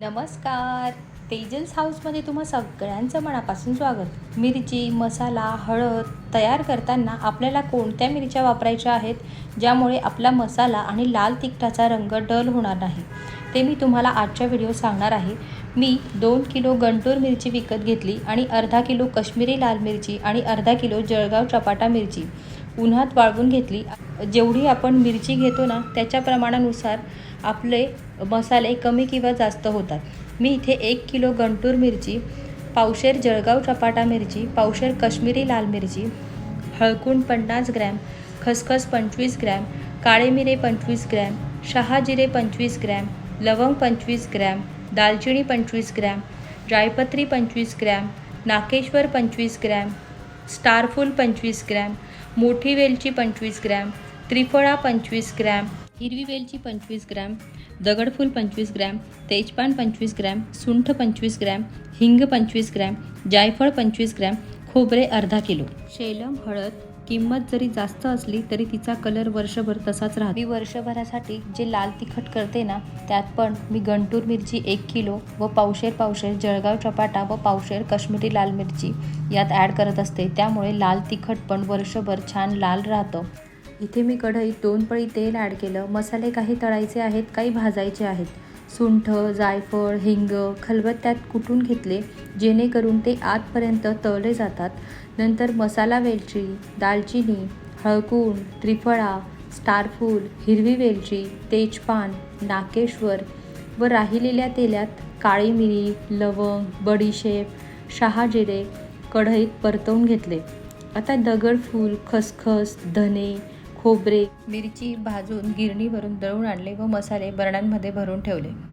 नमस्कार. तेजल्स हाऊसमध्ये तुम्हा सगळ्यांचं मनापासून स्वागत. मिरची, मसाला, हळद तयार करताना आपल्याला कोणत्या मिरच्या वापरायच्या आहेत, ज्यामुळे आपला मसाला आणि लाल तिखटाचा रंग डल होणार नाही, ते मी तुम्हाला आजच्या व्हिडिओ सांगणार आहे. मी 2 किलो गंटूर मिरची विकत घेतली आणि अर्धा किलो काश्मीरी लाल मिरची आणि अर्धा किलो जळगाव चपाटा मिरची उन्हात वाळवून घेतली. जेवढी आपण मिरची घेतो ना, त्याच्या प्रमाणानुसार आपले मसाले कमी किंवा जास्त होतात. मी इथे 1 किलो गंटूर मिरची, पावशेर जळगाव चपाटा मिरची, पावशेर काश्मीरी लाल मिरची, हळकुंड 50 ग्रॅम, खसखस 25 ग्रॅम, काळे मिरे 25 ग्रॅम, शहाजिरे 25 ग्रॅम, लवंग 25 ग्रॅम, दालचिनी 25 ग्रॅम, जायपत्री 25 ग्रॅम, नाकेश्वर 25 ग्रॅम, स्टारफूल 25 ग्रॅम, मोठी वेलची 25 ग्रॅम, त्रिफळा 25 ग्रॅम, हिरवी वेलची 25 ग्रॅम, दगडफूल 25 ग्रॅम, तेजपान 25 ग्रॅम, सुंठ 25 ग्रॅम, हिंग 25 ग्रॅम, जायफळ 25 ग्रॅम, खोबरे अर्धा किलो. शेलम हळद किंमत जरी जास्त असली तरी तिचा कलर वर्षभर तसाच राहतो. मी वर्षभरासाठी जे लाल तिखट करते ना, त्यात पण मी गंटूर मिरची 1 किलो व पावशेर जळगाव चपाटा व पावशेर काश्मीरी लाल मिरची यात ॲड करत असते. त्यामुळे लाल तिखट पण वर्षभर छान लाल राहतं. इथे मी कढईत 2 पळी तेल ॲड केलं. मसाले काही तळायचे आहेत, काही भाजायचे आहेत. सुंठ, जायफळ, हिंग, खलबत्त्यात कुटून घेतले, जेणेकरून ते आतपर्यंत तळले जातात. नंतर मसाला वेलची, दालचिनी, हळकुंड, त्रिफळा, स्टारफूल, हिरवी वेलची, तेजपान, नाकेश्वर व राहिलेल्या तेलात काळी मिरी, लवंग, बडीशेप, शहाजिरे कढईत परतवून घेतले. आता दगडफूल, खसखस, धने, खोबरे, मिरची भाजून गिरणीवरून दळून आणले व मसाले बरण्यांमध्ये भरून ठेवले.